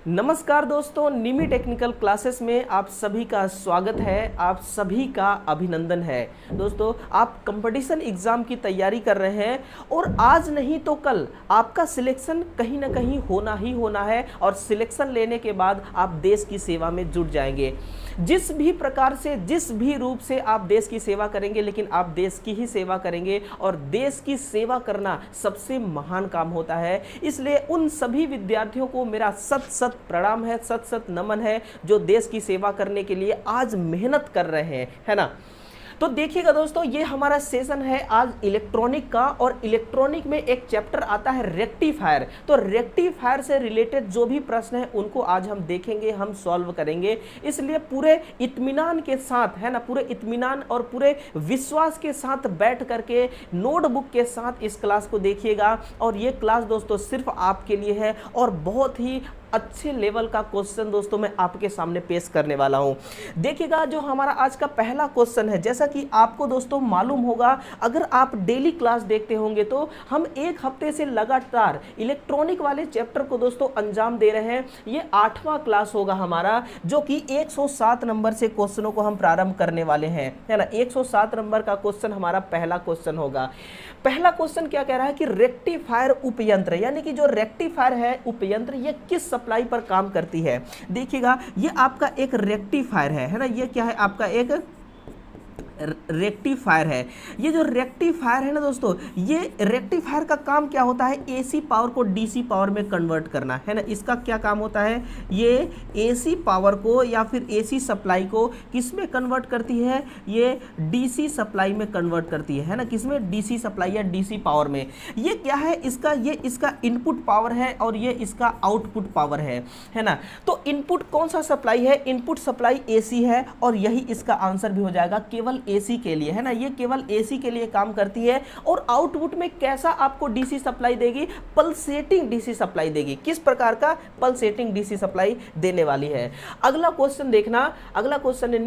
नमस्कार दोस्तों, निमी technical classes में आप सभी का स्वागत है। आप सभी का अभिनंदन है। दोस्तों, आप कंपटीशन एग्जाम की तैयारी कर रहे हैं और आज नहीं तो कल आपका सिलेक्शन कहीं ना कहीं होना ही होना है और सिलेक्शन लेने के बाद आप देश की सेवा में जुट जाएंगे। जिस भी प्रकार से, जिस भी रूप से आप देश की सेवा करेंगे, लेकिन आप देश की ही सेवा करेंगे और देश की सेवा करना सबसे महान काम होता है। इसलिए उन सभी विद्यार्थियों को मेरा सत सत प्रणाम है, सत सत नमन है, जो देश की सेवा करने के लिए आज मेहनत कर रहे हैं, है ना। तो देखिएगा दोस्तों, ये हमारा सेशन है आज इलेक्ट्रॉनिक का और इलेक्ट्रॉनिक में एक चैप्टर आता है रेक्टिफायर। तो रेक्टिफायर से रिलेटेड जो भी प्रश्न है उनको आज हम देखेंगे, हम सॉल्व करेंगे। इसलिए पूरे इत्मीनान के साथ, है ना, पूरे इत्मीनान और पूरे विश्वास के साथ बैठ करके नोटबुक के साथ इस क्लास को देखिएगा। और ये क्लास दोस्तों सिर्फ आपके लिए है और बहुत ही अच्छे लेवल का क्वेश्चन दोस्तों मैं आपके सामने पेश करने वाला हूं। देखिएगा, जो हमारा आज का पहला क्वेश्चन है, जैसा कि आपको दोस्तों मालूम होगा, अगर आप डेली क्लास देखते होंगे तो हम एक हफ्ते से लगातार इलेक्ट्रॉनिक वाले चैप्टर को दोस्तों अंजाम दे रहे हैं। ये 8वां क्लास होगा हमारा, जो कि 107 नंबर से क्वेश्चनों को हम प्रारंभ करने वाले हैं, है ना। 107 नंबर का क्वेश्चन हमारा पहला क्वेश्चन होगा। पहला क्वेश्चन क्या कह रहा है कि रेक्टिफायर उपयंत्र, यानी कि जो रेक्टिफायर है उपयंत्र, ये किस सप्लाई पर काम करती है। देखिएगा, ये आपका एक रेक्टिफायर है ना। ये क्या है, आपका एक रेक्टिफायर है। ये जो रेक्टिफायर है ना दोस्तों, ये रेक्टिफायर का काम क्या होता है, एसी पावर को डीसी पावर में कन्वर्ट करना, है ना। इसका क्या काम होता है, ये एसी पावर को या फिर एसी सप्लाई को किस में कन्वर्ट करती है, ये डीसी सप्लाई में कन्वर्ट करती है ना। किसमें, डीसी सप्लाई या डीसी पावर में। ये क्या है, ये इसका इनपुट पावर है और ये इसका आउटपुट पावर है ना। तो इनपुट कौन सा सप्लाई है, इनपुट सप्लाई एसी है और यही इसका आंसर भी हो जाएगा, केवल एसी के लिए, है ना। ये केवल एसी के लिए काम करती है और आउटपुट में कैसा आपको डीसी सप्लाई देगी, पल्सेटिंग डीसी सप्लाई देगी। किस प्रकार का, पल्सेटिंग डीसी सप्लाई देने वाली है। अगला क्वेश्चन देखना, अगला क्वेश्चन है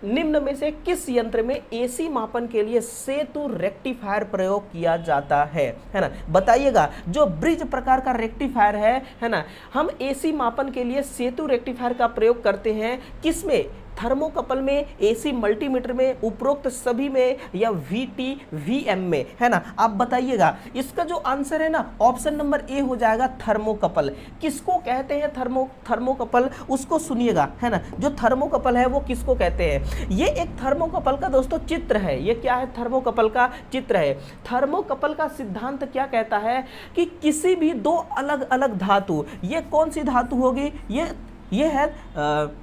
निम्न में से किस यंत्र में एसी मापन के लिए सेतु रेक्टिफायर प्रयोग किया जाता है ना। बताइएगा, जो ब्रिज प्रकार का रेक्टिफायर है ना, हम एसी मापन के लिए सेतु रेक्टिफायर का प्रयोग करते हैं किसमें, थर्मोकपल में, एसी मल्टीमीटर में, उपरोक्त सभी में या वीटी वीएम में, है ना। आप बताइएगा, इसका जो आंसर है ना, ऑप्शन नंबर ए हो जाएगा, थर्मोकपल। किसको कहते हैं थर्मोकपल, उसको सुनिएगा, है ना। जो थर्मोकपल है वो किसको कहते हैं, ये एक थर्मोकपल का दोस्तों चित्र है। ये क्या है, थर्मोकपल का चित्र है। थर्मोकपल का सिद्धांत क्या कहता है कि किसी भी दो अलग अलग धातु, ये कौन सी धातु होगी, ये है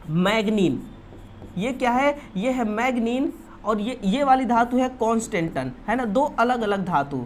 मैग्नीन। ये क्या है, ये है मैग्नीन और ये वाली धातु है कॉन्स्टेंटन, है ना। दो अलग अलग धातु,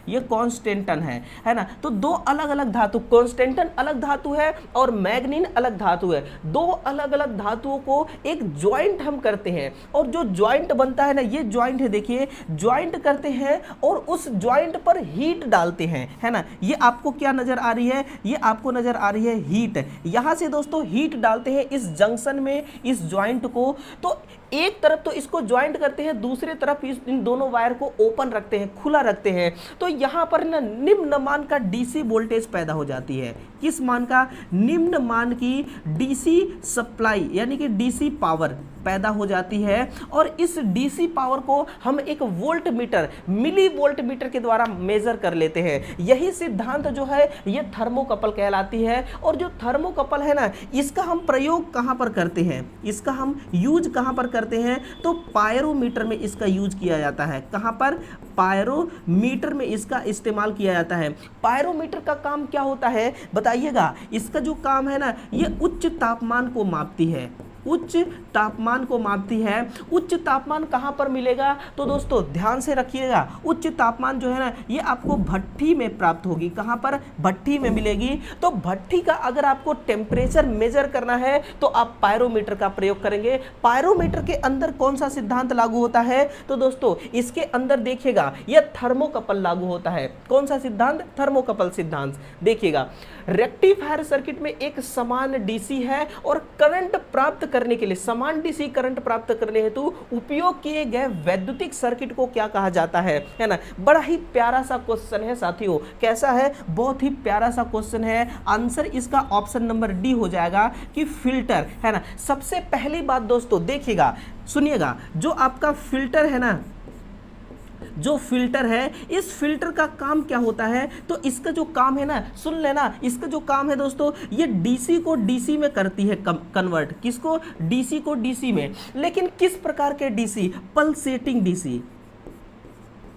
ये कॉन्स्टेंटन है ना। तो दो अलग अलग धातु, कॉन्स्टेंटन अलग धातु है और मैग्नीन अलग धातु है। दो अलग अलग धातुओं को एक ज्वाइंट हम करते हैं और जो ज्वाइंट बनता है ना, ये ज्वाइंट है, देखिए ज्वाइंट करते हैं और उस ज्वाइंट पर हीट डालते हैं, है ना। ये आपको क्या नजर आ रही है, ये आपको नजर आ रही है हीट। यहां से दोस्तों हीट डालते हैं इस जंक्शन में, इस ज्वाइंट को। तो एक तरफ तो इसको ज्वाइंट करते हैं, दूसरी तरफ इन दोनों वायर को ओपन रखते हैं, खुला रखते हैं। तो यहां पर ना निम्न मान का डीसी वोल्टेज पैदा हो जाती है। किस मान का, निम्न मान की डीसी सप्लाई यानी कि डीसी पावर पैदा हो जाती है और इस डीसी पावर को हम एक volt meter, milli volt meter के द्वारा मेजर कर लेते हैं। यही सिद्धांत जो है ये थर्मोकपल कहलाती है। और जो थर्मोकपल है ना, इसका हम प्रयोग कहां पर करते हैं, इसका हम यूज कहां पर करते हैं, तो पायरोमीटर में इसका यूज किया जाता है। कहां पर, पायरोमीटर में इसका इस्तेमाल किया जाता है। पायरोमीटर का काम क्या होता है बताइएगा, इसका जो काम है ना, ये उच्च तापमान को मापती है, उच्च तापमान को मापती है। उच्च तापमान कहां पर मिलेगा, तो दोस्तों ध्यान से रखिएगा, उच्च तापमान जो है ना, ये आपको भट्ठी में प्राप्त होगी। कहां पर, भट्ठी में मिलेगी। तो भट्ठी का अगर आपको टेम्परेचर मेजर करना है तो आप पायरोमीटर का प्रयोग करेंगे। पायरोमीटर के अंदर कौन सा सिद्धांत लागू होता है, तो दोस्तों इसके अंदर देखिएगा यह थर्मोकपल लागू होता है। कौन सा सिद्धांत, थर्मोकपल सिद्धांत। देखिएगा, रेक्टिफायर सर्किट में एक समान डीसी है और करंट प्राप्त करने के लिए, समान डीसी करंट प्राप्त करने हेतु उपयोग किए गए वैद्युतिक सर्किट को क्या कहा जाता है ना। बड़ा ही प्यारा सा क्वेश्चन है साथियों, कैसा है, बहुत ही प्यारा सा क्वेश्चन है। आंसर इसका ऑप्शन नंबर डी हो जाएगा कि फिल्टर, है ना। सबसे पहली बात दोस्तों देखिएगा, सुनिएगा, जो आपका फिल्टर है ना, जो फिल्टर है, इस फिल्टर का काम क्या होता है, तो इसका जो काम है ना, सुन लेना, इसका जो काम है दोस्तों, ये डीसी को डीसी में करती है कन्वर्ट। किसको? डीसी को डीसी में। लेकिन किस प्रकार के डीसी? Pulsating DC.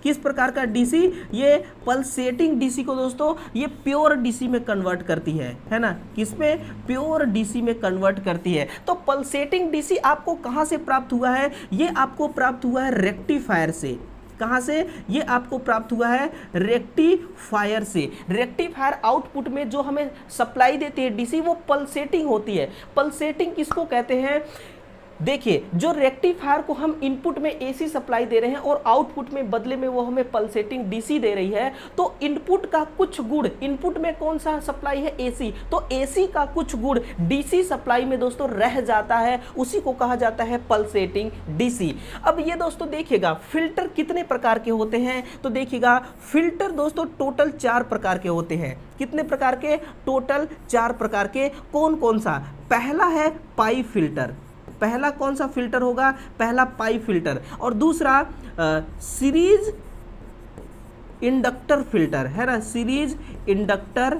किस प्रकार का डीसी? ये पल्सेटिंग डीसी को दोस्तों ये प्योर डीसी में कन्वर्ट करती है ना। किसमें? प्योर डीसी में कन्वर्ट करती है। तो पल्सेटिंग डीसी आपको कहां से प्राप्त हुआ है? ये आपको प्राप्त हुआ है रेक्टिफायर से। कहाँ से? ये आपको प्राप्त हुआ है रेक्टिफायर से। रेक्टिफायर आउटपुट में जो हमें सप्लाई देती है डीसी, वो पल्सेटिंग होती है। पल्सेटिंग किसको कहते हैं? देखिए, जो रेक्टिफायर को हम इनपुट में एसी सप्लाई दे रहे हैं और आउटपुट में बदले में वो हमें पल्सेटिंग डीसी दे रही है, तो इनपुट का कुछ गुण, इनपुट में कौन सा सप्लाई है? एसी, तो एसी का कुछ गुण डीसी सप्लाई में दोस्तों रह जाता है, उसी को कहा जाता है पल्सेटिंग डीसी। अब ये दोस्तों देखिएगा, फिल्टर कितने प्रकार के होते हैं, तो देखिएगा, फिल्टर दोस्तों टोटल 4 प्रकार के होते हैं। कितने प्रकार के? टोटल 4 प्रकार के। कौन कौन सा? पहला है पाई फिल्टर। पहला कौन सा फिल्टर होगा? पहला पाई फिल्टर। और दूसरा सीरीज इंडक्टर फिल्टर, है ना, सीरीज इंडक्टर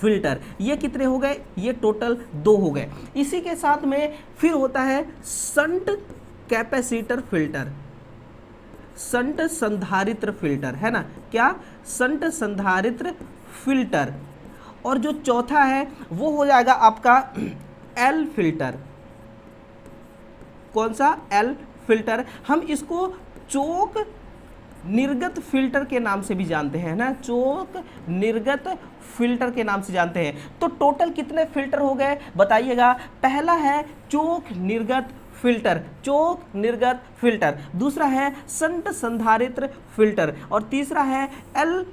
फिल्टर। ये कितने हो गए? ये टोटल 2 हो गए। इसी के साथ में फिर होता है शंट कैपेसिटर फिल्टर, शंट संधारित्र फिल्टर, है ना। क्या? शंट संधारित्र फिल्टर। और जो चौथा है वो हो जाएगा आपका एल फिल्टर। कौन सा? L filter. हम इसको चोक निर्गत फिल्टर के नाम से भी जानते हैं ना, चोक निर्गत फिल्टर के नाम से जानते हैं। तो टोटल कितने फिल्टर हो गए बताइएगा? पहला है चोक निर्गत फिल्टर, चोक निर्गत फिल्टर। दूसरा है शंट संधारित्र फिल्टर। और तीसरा है एल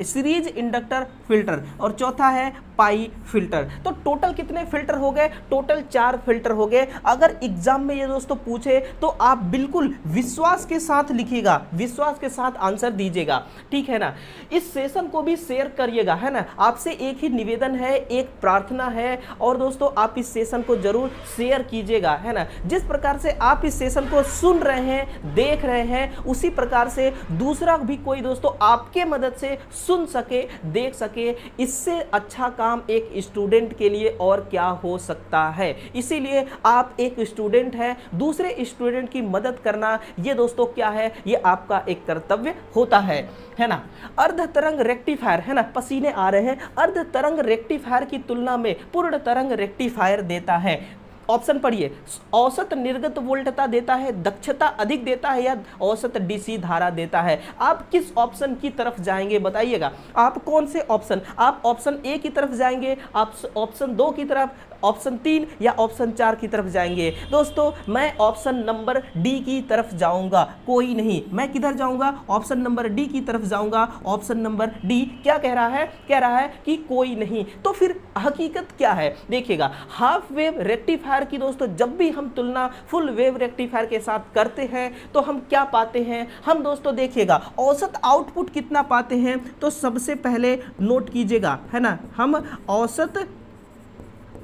सीरीज इंडक्टर फिल्टर। और चौथा है पाई फिल्टर। तो टोटल कितने फिल्टर हो गए? टोटल 4 फिल्टर हो गए। अगर एग्जाम में ये दोस्तों पूछे तो आप बिल्कुल विश्वास के साथ लिखिएगा, विश्वास के साथ आंसर दीजिएगा, ठीक है ना। इस सेशन को भी शेयर करिएगा, है ना। आपसे एक ही निवेदन है, एक प्रार्थना है, और दोस्तों आप इस सेशन को जरूर शेयर कीजिएगा, है ना। जिस प्रकार से आप इस सेशन को सुन रहे हैं, देख रहे हैं, उसी प्रकार से दूसरा भी कोई दोस्तों आपके मदद से सुन सके, देख सके। इससे अच्छा काम एक स्टूडेंट के लिए और क्या हो सकता है। इसीलिए आप एक स्टूडेंट हैं, दूसरे स्टूडेंट की मदद करना ये दोस्तों क्या है? ये आपका एक कर्तव्य होता है ना। अर्ध तरंग रेक्टिफायर, है ना, पसीने आ रहे हैं। अर्ध तरंग रेक्टिफायर की तुलना में पूर्ण तरंग रेक्टिफायर देता है, ऑप्शन पढ़िए, औसत निर्गत वोल्टता देता है, दक्षता अधिक देता है, या औसत डीसी धारा देता है। आप किस ऑप्शन की तरफ जाएंगे बताइएगा? आप कौन से ऑप्शन? आप ऑप्शन ए की तरफ जाएंगे, आप ऑप्शन 2 की तरफ, ऑप्शन 3 या ऑप्शन 4 की तरफ जाएंगे? दोस्तों मैं ऑप्शन नंबर डी की तरफ जाऊंगा। कोई नहीं, मैं किधर जाऊंगा? ऑप्शन नंबर डी की तरफ जाऊंगा। ऑप्शन नंबर डी क्या कह रहा है? कह रहा है कि कोई नहीं। तो फिर हकीकत क्या है? देखिएगा, हाफ वेव रेक्टिफायर की दोस्तों जब भी हम तुलना फुल वेव रेक्टिफायर के साथ करते हैं तो हम क्या पाते हैं? हम दोस्तों देखिएगा औसत आउटपुट कितना पाते हैं, तो सबसे पहले नोट कीजिएगा, है ना। हम औसत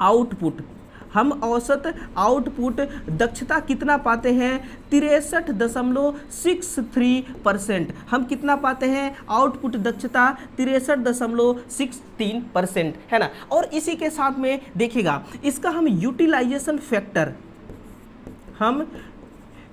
आउटपुट दक्षता कितना पाते हैं? 63.63%। हम कितना पाते हैं? आउटपुट दक्षता 63.63%, है ना। और इसी के साथ में देखिएगा, इसका हम यूटिलाइजेशन फैक्टर,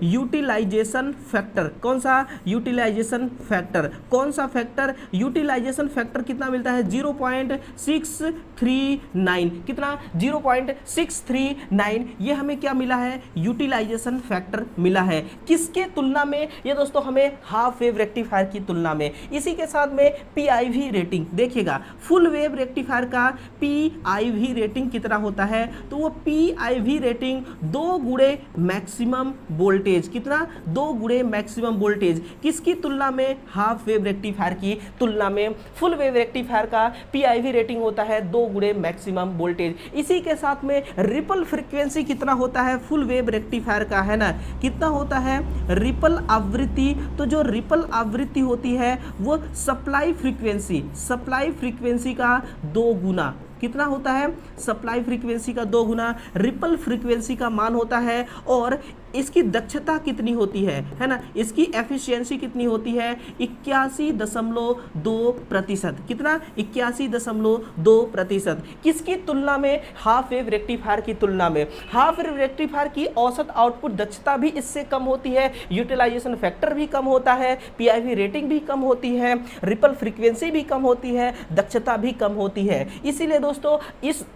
यूटिलाइजेशन फैक्टर, कौन सा? यूटिलाइजेशन फैक्टर, कौन सा फैक्टर? यूटिलाइजेशन फैक्टर कितना मिलता है? 0.639। कितना? 0.639। ये हमें क्या मिला है? यूटिलाइजेशन फैक्टर मिला है। किसके तुलना में? ये दोस्तों हमें हाफ वेव रेक्टिफायर की तुलना में। इसी के साथ में पीआईवी रेटिंग देखिएगा, फुल वेव रेक्टिफायर का पीआईवी रेटिंग कितना होता है? तो वो पीआईवी रेटिंग 2 गुणे मैक्सिमम वोल्टेज वोल्टेज, कितना 2 गुणे मैक्सिमम वोल्टेज, किसकी तुलना में, हाफ वेव रेक्टिफायर की तुलना में। फुल वेव रेक्टिफायर का पीआईवी रेटिंग होता है 2 गुणे मैक्सिमम वोल्टेज। इसी के साथ में रिपल फ्रीक्वेंसी कितना होता है फुल वेव रेक्टिफायर का, है ना, कितना होता है रिपल आवृत्ति। तो जो रिपल आवृत्ति होती है वो सप्लाई फ्रीक्वेंसी का 2 गुना, कितना होता है, सप्लाई फ्रीक्वेंसी का 2 गुना रिपल फ्रीक्वेंसी का मान होता है। और इसकी दक्षता कितनी होती है ना, इसकी एफिशिएंसी कितनी होती है, 81.2%। कितना, 81.2%। किसकी तुलना में, हाफ वेव रेक्टिफायर की तुलना में। हाफ वेव रेक्टिफायर की औसत आउटपुट दक्षता भी इससे कम होती है, यूटिलाइजेशन फैक्टर भी कम होता है, पीआईवी रेटिंग भी कम होती है, रिपल फ्रीक्वेंसी भी कम होती है, दक्षता भी कम होती है। इसीलिए दोस्तों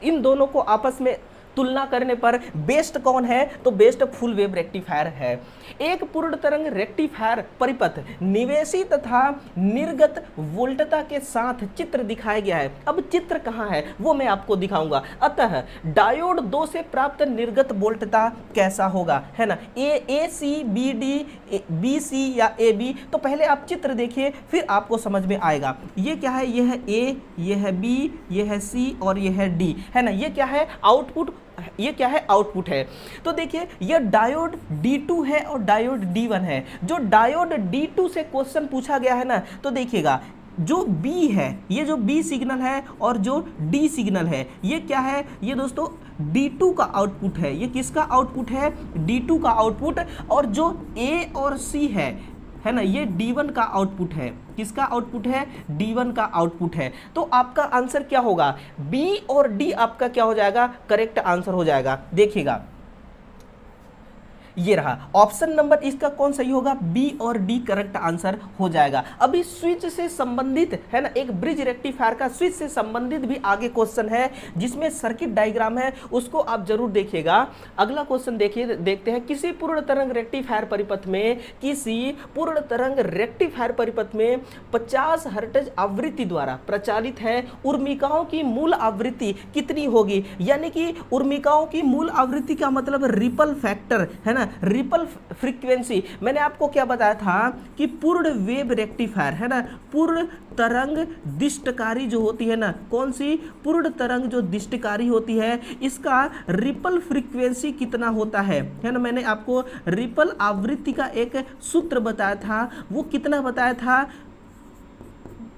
इन दोनों को आपस में तुलना करने पर बेस्ट कौन है, तो बेस्ट फुल वेव रेक्टिफायर है। एक पूर्ण तरंग रेक्टिफायर परिपथ निवेशी तथा निर्गत वोल्टता के साथ चित्र दिखाया गया है। अब चित्र कहाँ है वो मैं आपको दिखाऊंगा। अतः डायोड 2 से प्राप्त निर्गत वोल्टता कैसा होगा, है ना, A C B D B C या ए बी। तो पहले आप चित्र देखिए फिर आपको समझ में आएगा। ये क्या है, ये है ए, ये है बी, ये है सी और ये है डी, है ना। ये क्या है, आउटपुट, ये क्या है, आउटपुट है। तो देखिए ये डायोड D2 है और डायोड D1 है। जो डायोड D2 से क्वेश्चन पूछा गया है ना, तो देखिएगा जो B है, ये जो B सिग्नल है और जो D सिग्नल है, ये क्या है, ये दोस्तों D2 का आउटपुट है। ये किसका आउटपुट है, D2 का आउटपुट। और जो A और C है ना, ये D1 का आउटपुट है। किसका आउटपुट है, D1 का आउटपुट है। तो आपका आंसर क्या होगा, B और D आपका क्या हो जाएगा, करेक्ट आंसर हो जाएगा। देखिएगा ये रहा ऑप्शन नंबर, इसका कौन सही होगा, बी और डी करेक्ट आंसर हो जाएगा। अभी स्विच से संबंधित है ना, एक ब्रिज रेक्टिफायर का स्विच से संबंधित भी आगे क्वेश्चन है जिसमें सर्किट डायग्राम है, उसको आप जरूर देखिएगा। अगला क्वेश्चन देखिए, देखते हैं। किसी पूर्ण तरंग रेक्टिफायर परिपथ में, किसी पूर्ण तरंग रेक्टिफायर परिपथ में 50 हर्ट्ज आवृत्ति द्वारा प्रचालित है उर्मिकाओं की मूल आवृत्ति कितनी होगी। यानी कि उर्मिकाओं की मूल आवृत्ति का मतलब रिपल फैक्टर, है ना, रिपल फ्रीक्वेंसी। मैंने आपको क्या बताया था कि पूर्ण वेव रेक्टिफायर, है ना, पूर्ण तरंग दिष्टकारी जो होती है ना, कौन सी, पूर्ण तरंग जो दिष्टकारी होती है, इसका रिपल फ्रीक्वेंसी कितना होता है ना। मैंने आपको रिपल आवृत्ति का एक सूत्र बताया था, वो कितना बताया था,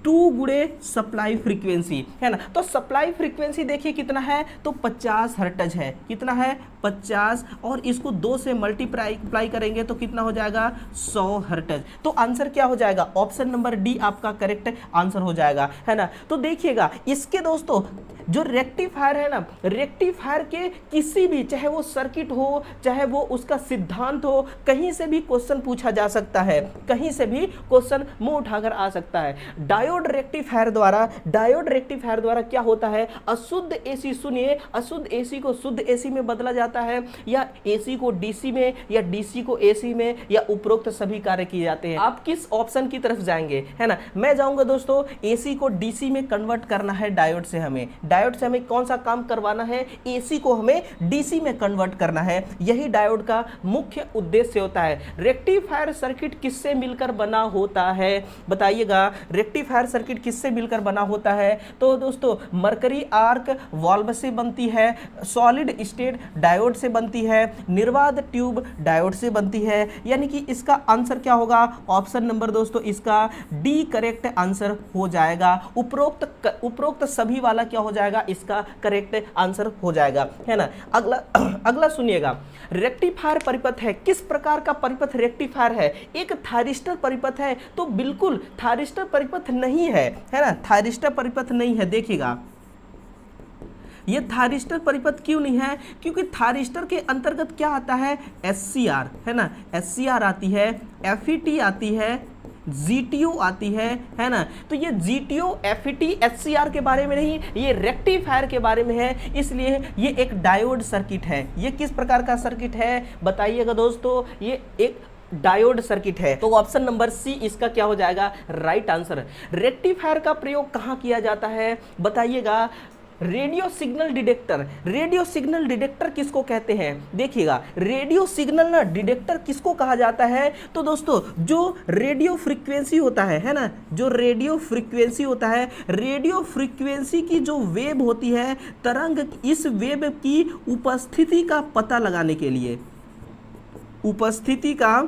2 गुणे सप्लाई फ्रीक्वेंसी, है ना। तो सप्लाई फ्रीक्वेंसी देखिए कितना है, तो 50 हर्ट्ज है। कितना है, 50, और इसको 2 से मल्टीप्लाई करेंगे तो कितना हो जाएगा, 100 हर्ट्ज। तो आंसर क्या हो जाएगा, ऑप्शन नंबर डी आपका करेक्ट आंसर हो जाएगा, है ना। तो देखिएगा इसके दोस्तों जो रेक्टिफायर है ना, रेक्टिफायर के किसी भी, चाहे वो सर्किट हो, चाहे वो उसका सिद्धांत हो, कहीं से भी क्वेश्चन पूछा जा सकता है, कहीं से भी क्वेश्चन मुंह उठाकर आ सकता है। डायोड रेक्टिफायर द्वारा क्या होता है, अशुद्ध एसी, सुनिए, अशुद्ध एसी को शुद्ध एसी में बदला जाता है, या एसी को डीसी में, या डीसी को एसी में, या उपरोक्त सभी कार्य किए जाते हैं। आप किस ऑप्शन की तरफ जाएंगे, है ना। मैं जाऊंगा दोस्तों एसी को डीसी में कन्वर्ट करना है डायोड से। डायोड से हमें कौन सा काम करवाना है, एसी को हमें डीसी में कन्वर्ट करना है। यही डायोड का मुख्य उद्देश्य होता है। रेक्टिफायर सर्किट किससे मिलकर बना होता है, बताइएगा। रेक्टिफायर सर्किट किससे मिलकर बना होता है, तो दोस्तों मरकरी आर्क वाल्व से बनती है, सॉलिड स्टेट डायोड से बनती है, निर्वात ट्यूब डायोड से बनती है। यानी कि इसका आंसर क्या होगा, ऑप्शन नंबर दोस्तों इसका डी करेक्ट आंसर हो जाएगा। उपरोक्त सभी वाला क्या हो जाएगा, इसका करेक्ट आंसर हो जाएगा, है ना। अगला सुनिएगा, रेक्टिफायर परिपथ है, किस प्रकार का परिपथ रेक्टिफायर है। एक थायरिस्टर परिपथ है, तो बिल्कुल थायरिस्टर परिपथ नहीं है ना, थायरिस्टर परिपथ नहीं है। देखिएगा ये थायरिस्टर परिपथ क्यों नहीं है, क्योंकि थायरिस्टर के अंतर्गत क्या आता है, एससीआर, है ना, एससीआर आती है, एफईटी आती है, जीटीओ आती है ना। तो ये जीटीओ, एफईटी, एचसीआर के बारे में नहीं, ये रेक्टिफायर के बारे में है, इसलिए ये एक डायोड सर्किट है। ये किस प्रकार का सर्किट है बताइएगा दोस्तों, ये एक डायोड सर्किट है। तो ऑप्शन नंबर सी इसका क्या हो जाएगा, राइट आंसर। रेक्टिफायर का प्रयोग कहाँ किया जाता है बताइएगा, radio signal detector, radio signal detector किसको कहते हैं? देखिएगा, रेडियो सिग्नल ना डिटेक्टर किसको कहा जाता है? तो दोस्तों जो रेडियो फ्रीक्वेंसी होता है ना, जो रेडियो फ्रीक्वेंसी होता है, रेडियो फ्रीक्वेंसी की जो वेव होती है, तरंग, इस वेव की उपस्थिति का पता लगाने के लिए, उपस्थिति का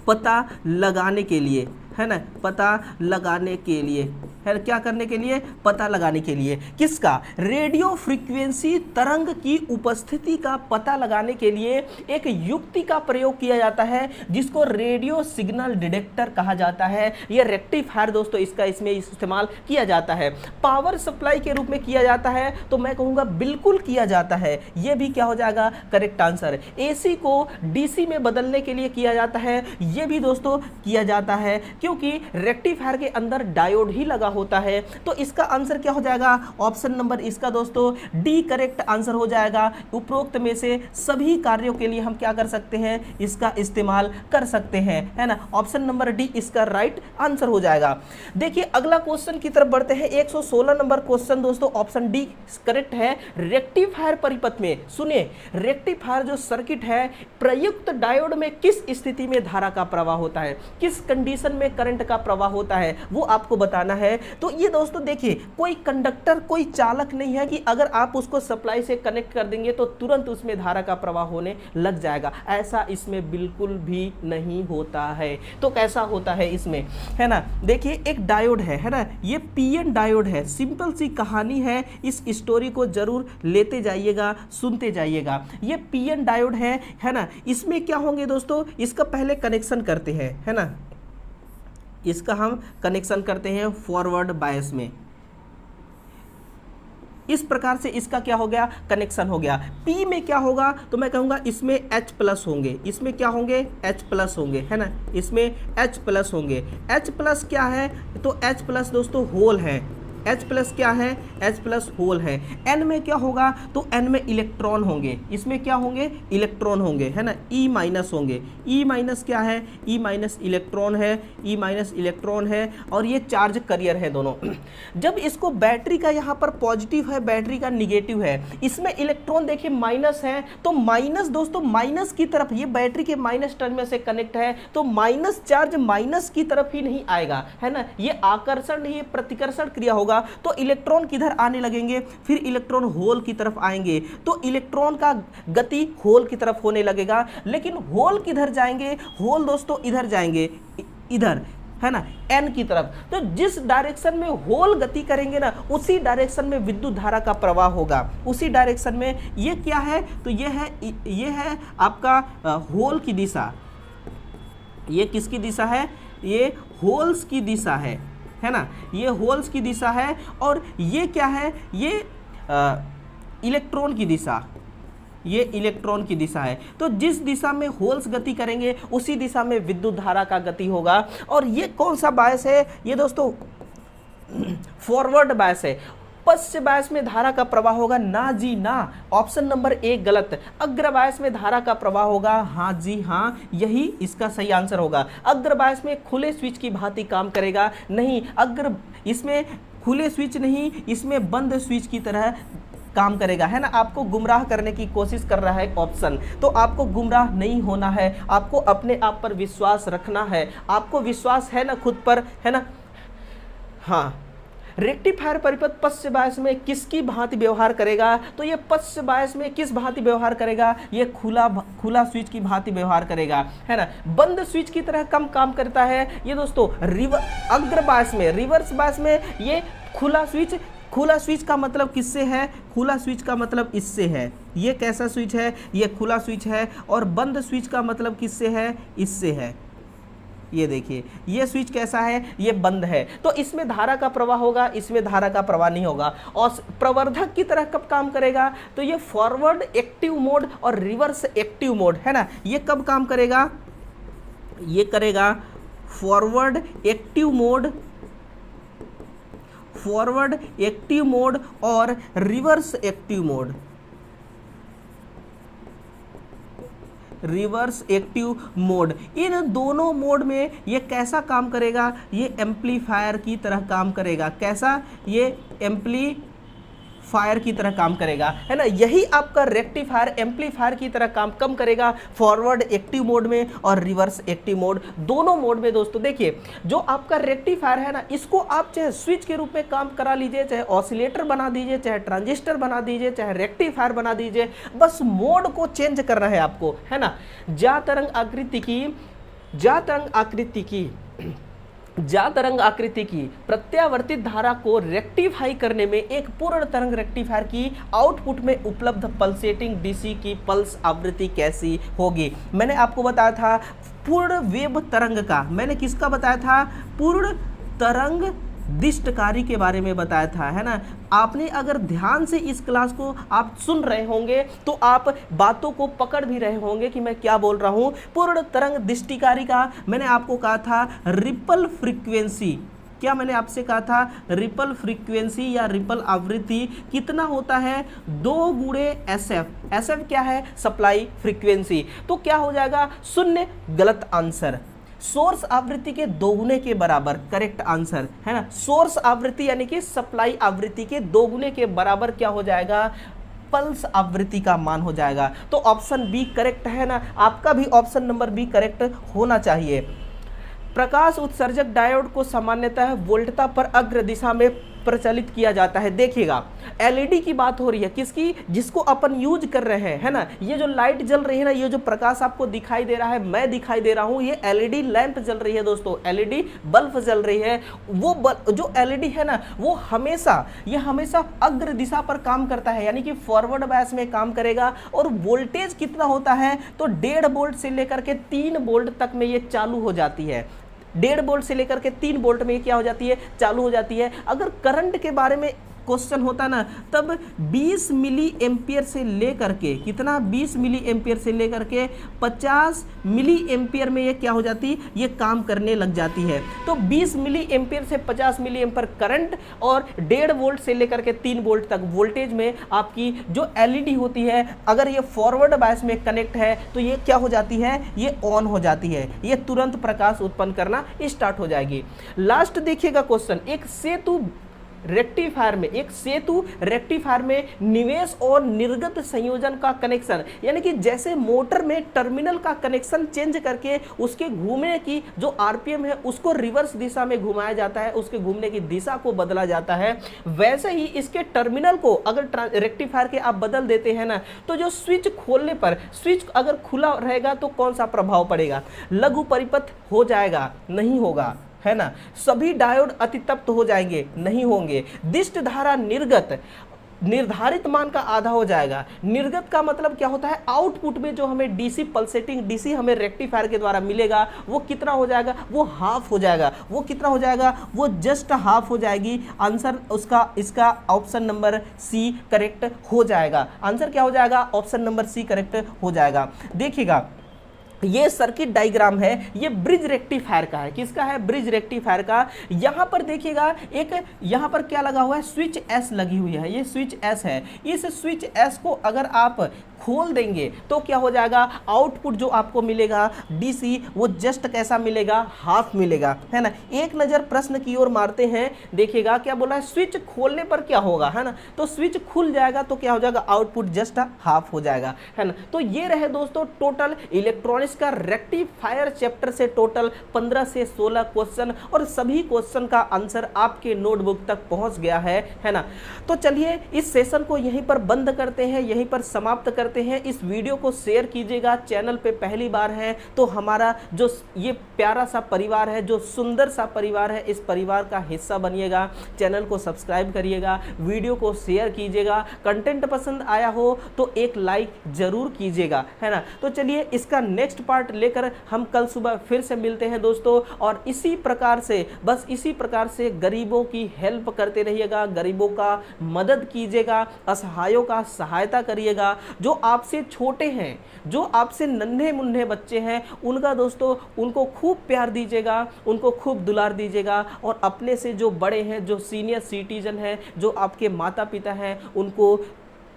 पता लगाने के लिए, है ना, पता लगाने के लिए, है क्या करने के लिए? पता लगाने के लिए। किसका? रेडियो फ्रीक्वेंसी तरंग की उपस्थिति का पता लगाने के लिए एक युक्ति का प्रयोग किया जाता है जिसको रेडियो सिग्नल डिटेक्टर कहा जाता है। यह रेक्टिफायर दोस्तों इसका इसमें इस्तेमाल किया जाता है। पावर सप्लाई के रूप में किया जाता है तो मैं कहूँगा बिल्कुल किया जाता है। यह भी क्या हो जाएगा? Correct answer. एसी को डीसी में बदलने के लिए किया जाता है, यह भी दोस्तों किया जाता है क्योंकि रेक्टिफायर के अंदर डायोड ही लगा होता है। तो इसका आंसर क्या हो जाएगा? ऑप्शन नंबर इसका दोस्तों डी करेक्ट आंसर हो जाएगा। उपरोक्त में से सभी कार्यों के लिए हम क्या कर सकते हैं? इसका इस्तेमाल कर सकते हैं, है ना। ऑप्शन नंबर डी इसका राइट आंसर हो जाएगा। देखिए अगला क्वेश्चन की तरफ बढ़ते हैं। 116 नंबर क्वेश्चन दोस्तों ऑप्शन डी करेक्ट है। रेक्टिफायर परिपथ में सुनिए, रेक्टिफायर जो सर्किट है, प्रयुक्त डायोड में किस स्थिति में धारा का प्रवाह होता है, किस कंडीशन में करंट का प्रवाह होता है, वो आपको बताना है। तो ये दोस्तों देखिए, कोई कंडक्टर, कोई चालक नहीं है कि अगर आप उसको सप्लाई से कनेक्ट कर देंगे तो तुरंत उसमें धारा का प्रवाह होने लग जाएगा। ऐसा इसमें बिल्कुल भी नहीं होता है। तो कैसा होता है इसमें, है ना। देखिए एक डायोड है ना, ये पीएन डायोड है। सिंपल सी कहानी है, इस स्टोरी को जरूर लेते जाइएगा, सुनते जाइएगा। ये पीएन डायोड है ना। इसमें क्या होंगे दोस्तों, इसका पहले कनेक्शन करते हैं, है ना। इसका हम कनेक्शन करते हैं फॉरवर्ड बायस में। इस प्रकार से इसका क्या हो गया? कनेक्शन हो गया। P में क्या होगा? तो मैं कहूँगा इसमें H प्लस होंगे। इसमें क्या होंगे? H प्लस होंगे, है ना। इसमें H प्लस होंगे। H प्लस क्या है? तो H प्लस दोस्तों होल है। H प्लस क्या है? H प्लस होल है। N में क्या होगा? तो N में इलेक्ट्रॉन होंगे। इसमें क्या होंगे? इलेक्ट्रॉन होंगे, है ना। E माइनस होंगे। E माइनस क्या है? E माइनस इलेक्ट्रॉन है। E माइनस इलेक्ट्रॉन है और ये चार्ज करियर है दोनों। जब इसको बैटरी का यहाँ पर पॉजिटिव है, बैटरी का निगेटिव है, इसमें इलेक्ट्रॉन देखिए माइनस है, तो माइनस दोस्तों माइनस की तरफ, ये बैटरी के माइनस टर्मिनल से कनेक्ट है तो माइनस चार्ज माइनस की तरफ ही नहीं आएगा, है ना। ये आकर्षण, ये प्रतिकर्षण क्रिया होगा तो इलेक्ट्रॉन किधर आने लगेंगे? फिर इलेक्ट्रॉन होल की तरफ आएंगे तो इलेक्ट्रॉन का गति होल की तरफ होने लगेगा। लेकिन होल किधर जाएंगे? होल दोस्तों इधर जाएंगे, इधर, है ना, N की तरफ। तो जिस डायरेक्शन में होल गति करेंगे ना, उसी डायरेक्शन में विद्युत धारा का प्रवाह होगा, उसी डायरेक्शन में। ये क्या है? तो ये है आपका होल की दिशा। ये किसकी दिशा है? ये होल्स की दिशा है ना। ये होल्स की दिशा है और ये क्या है? ये इलेक्ट्रॉन की दिशा, ये इलेक्ट्रॉन की दिशा है। तो जिस दिशा में होल्स गति करेंगे उसी दिशा में विद्युत धारा का गति होगा। और ये कौन सा बायस है? ये दोस्तों फॉरवर्ड बायस है। पश्च बायस में धारा का प्रवाह होगा? ना जी ना, ऑप्शन नंबर ए गलत। अग्र बायस में धारा का प्रवाह होगा? हाँ जी हाँ, यही इसका सही आंसर होगा। अग्र बायस में खुले स्विच की भांति काम करेगा? नहीं, अग्र इसमें खुले स्विच नहीं, इसमें बंद स्विच की तरह काम करेगा, है ना। आपको गुमराह करने की कोशिश कर रहा है ऑप्शन, तो आपको गुमराह नहीं होना है, आपको अपने आप पर विश्वास रखना है। आपको विश्वास है ना खुद पर, है ना। हाँ, रेक्टिफायर परिपथ पश्च बायस में किसकी भांति व्यवहार करेगा? तो ये पश्च बायस में किस भांति व्यवहार करेगा? ये खुला स्विच की भांति व्यवहार करेगा, है ना। बंद स्विच की तरह कम काम करता है ये दोस्तों अग्र बायस में। रिवर्स बायस में ये खुला स्विच का मतलब किससे है? खुला स्विच का मतलब इससे है। ये कैसा स्विच है? ये खुला स्विच है। और बंद स्विच का मतलब किससे है? इससे है। ये देखिए, ये स्विच कैसा है? ये बंद है। तो इसमें धारा का प्रवाह होगा, इसमें धारा का प्रवाह नहीं होगा। और प्रवर्धक की तरह कब काम करेगा? तो ये फॉरवर्ड एक्टिव मोड और रिवर्स एक्टिव मोड, है ना। ये कब काम करेगा? ये करेगा फॉरवर्ड एक्टिव मोड और reverse active mode. Reverse active mode, इन दोनों मोड में ये कैसा काम करेगा? ये एम्पलीफायर की तरह काम करेगा। कैसा? ये फायर की तरह काम करेगा, है ना। यही आपका रेक्टिफायर एम्पलीफायर की तरह काम कम करेगा फॉरवर्ड एक्टिव मोड में और रिवर्स एक्टिव मोड, दोनों मोड में दोस्तों। देखिए जो आपका रेक्टिफायर है ना, इसको आप चाहे स्विच के रूप में काम करा लीजिए, चाहे ऑसिलेटर बना दीजिए, चाहे ट्रांजिस्टर बना दीजिए, चाहे रेक्टिफायर बना दीजिए, बस मोड को चेंज करना है आपको, है ना। जा तरंग आकृति की प्रत्यावर्तित धारा को रेक्टिफाई करने में एक पूर्ण तरंग रेक्टिफायर की आउटपुट में उपलब्ध पल्सेटिंग डीसी की पल्स आवृत्ति कैसी होगी। मैंने आपको बताया था पूर्ण वेव तरंग का, मैंने किसका बताया था, पूर्ण तरंग दिष्टकारी के बारे में बताया था, है ना। आपने अगर ध्यान से इस क्लास को आप सुन रहे होंगे तो आप बातों को पकड़ भी रहे होंगे कि मैं क्या बोल रहा हूं। पूर्ण तरंग दिष्टिकारी का मैंने आपको कहा था रिपल फ्रीक्वेंसी, क्या मैंने आपसे कहा था, रिपल फ्रीक्वेंसी या रिपल आवृत्ति कितना होता है, 2 गुणे SF। SF क्या है, सप्लाई फ्रीक्वेंसी। तो क्या हो जाएगा, 0, गलत आंसर। सोर्स आवृत्ति के 2 गुने के बराबर, करेक्ट आंसर, है ना। सोर्स आवृत्ति यानी कि सप्लाई आवृत्ति के 2 गुने के बराबर क्या हो जाएगा, पल्स आवृत्ति का मान हो जाएगा। तो ऑप्शन बी करेक्ट है ना, आपका भी ऑप्शन नंबर बी करेक्ट होना चाहिए। प्रकाश उत्सर्जक डायोड को सामान्यतः वोल्टता पर अग्र दिशा में प्रचलित किया जाता है। देखिएगा एलईडी की बात हो रही है, किसकी, जिसको अपन यूज कर रहे हैं, है ना। ये जो लाइट जल रही है ना, ये जो प्रकाश आपको दिखाई दे रहा है, मैं दिखाई दे रहा हूं, ये एलईडी लैंप जल रही है दोस्तों, एलईडी बल्ब जल रही है। वो जो एलईडी है ना, वो हमेशा अग्र दिशा पर काम करता है, यानी कि फॉरवर्ड बायस में काम करेगा। और वोल्टेज कितना होता है, तो 1.5 वोल्ट से लेकर के 3 वोल्ट तक में ये चालू हो जाती है। 1.5 वोल्ट से लेकर के 3 वोल्ट में क्या हो जाती है, चालू हो जाती है। अगर करंट के बारे में क्वेश्चन होता ना, तब 20 मिली एम्पियर से लेकर के कितना, 20 मिली एम्पियर से लेकर के 50 मिली एम्पियर में ये क्या हो जाती, ये काम करने लग जाती है। तो 20 मिली एम्पियर से 50 मिली एम्पियर करंट और 1.5 वोल्ट से लेकर के 3 वोल्ट तक वोल्टेज में आपकी जो एलईडी होती है, अगर ये फॉरवर्ड बायस में कनेक्ट है तो ये क्या हो जाती है, ये ऑन हो जाती है, ये तुरंत प्रकाश उत्पन्न करना स्टार्ट हो जाएगी। लास्ट देखिएगा क्वेश्चन, एक सेतु रेक्टिफायर में निवेश और निर्गत संयोजन का कनेक्शन, यानी कि जैसे मोटर में टर्मिनल का कनेक्शन चेंज करके उसके घूमने की जो आरपीएम है उसको रिवर्स दिशा में घुमाया जाता है, उसके घूमने की दिशा को बदला जाता है, वैसे ही इसके टर्मिनल को अगर रेक्टिफायर के आप बदल देते हैं ना, तो जो स्विच खोलने पर, स्विच अगर खुला रहेगा तो कौन सा प्रभाव पड़ेगा, लघु परिपथ हो जाएगा, नहीं होगा, है ना। सभी डायोड अतितप्त हो जाएंगे, नहीं होंगे। दिष्ट धारा निर्गत निर्धारित मान का आधा हो जाएगा। निर्गत का मतलब क्या होता है, आउटपुट में जो हमें डीसी पल्सेटिंग डीसी हमें रेक्टिफायर के द्वारा मिलेगा वो कितना हो जाएगा, वो हाफ हो जाएगा। वो कितना हो जाएगा, वो जस्ट हाफ हो जाएगी। आंसर उसका इसका ऑप्शन नंबर सी करेक्ट हो जाएगा। आंसर क्या हो जाएगा, ऑप्शन नंबर सी करेक्ट हो जाएगा। देखिएगा ये सर्किट डायग्राम है, ये ब्रिज रेक्टिफायर का है, किसका है, ब्रिज रेक्टिफायर का। यहां पर देखिएगा एक यहां पर क्या लगा हुआ है, स्विच एस लगी हुई है, ये स्विच एस है। इस स्विच एस को अगर आप खोल देंगे तो क्या हो जाएगा, आउटपुट जो आपको मिलेगा डीसी वो जस्ट कैसा मिलेगा, हाफ मिलेगा, है ना। एक नजर प्रश्न की ओर मारते हैं, देखिएगा क्या बोला है, स्विच खोलने पर क्या होगा, है ना। तो स्विच खुल जाएगा तो क्या हो जाएगा, आउटपुट जस्ट हाफ हो जाएगा, है ना। तो ये रहे दोस्तों टोटल इलेक्ट्रॉनिक्स का रेक्टिफायर चैप्टर से टोटल 15 से 16 क्वेश्चन, और सभी क्वेश्चन का आंसर आपके नोटबुक तक पहुंच गया है ना। तो चलिए इस सेशन को यहीं पर बंद करते हैं, यहीं पर समाप्त करते हैं। इस वीडियो को शेयर कीजिएगा, चैनल पे पहली बार है तो हमारा जो ये प्यारा सा परिवार है, जो सुंदर सा परिवार है, इस परिवार का हिस्सा बनिएगा। चैनल को सब्सक्राइब करिएगा, वीडियो को शेयर कीजिएगा, कंटेंट पसंद आया हो तो एक लाइक जरूर कीजिएगा, है ना। तो चलिए इसका नेक्स्ट पार्ट लेकर हम कल सुबह फिर से मिलते हैं दोस्तों, और इसी प्रकार से बस इसी प्रकार से गरीबों की हेल्प करते रहिएगा, गरीबों का मदद कीजिएगा, असहायों का सहायता करिएगा। जो आपसे छोटे हैं, जो आपसे नन्हे मुन्ने बच्चे हैं, उनका दोस्तों उनको खूब प्यार दीजिएगा, उनको खूब दुलार दीजिएगा, और अपने से जो बड़े हैं, जो सीनियर सिटीजन हैं, जो आपके माता पिता हैं, उनको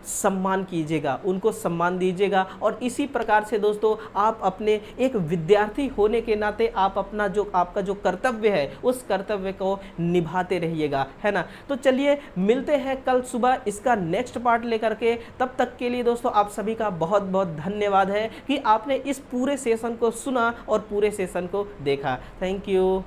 सम्मान कीजिएगा, उनको सम्मान दीजिएगा। और इसी प्रकार से दोस्तों आप अपने एक विद्यार्थी होने के नाते आप अपना जो आपका जो कर्तव्य है उस कर्तव्य को निभाते रहिएगा, है ना। तो चलिए मिलते हैं कल सुबह इसका नेक्स्ट पार्ट लेकर के। तब तक के लिए दोस्तों आप सभी का बहुत बहुत धन्यवाद है कि आपने इस पूरे सेशन को सुना और पूरे सेशन को देखा। Thank you.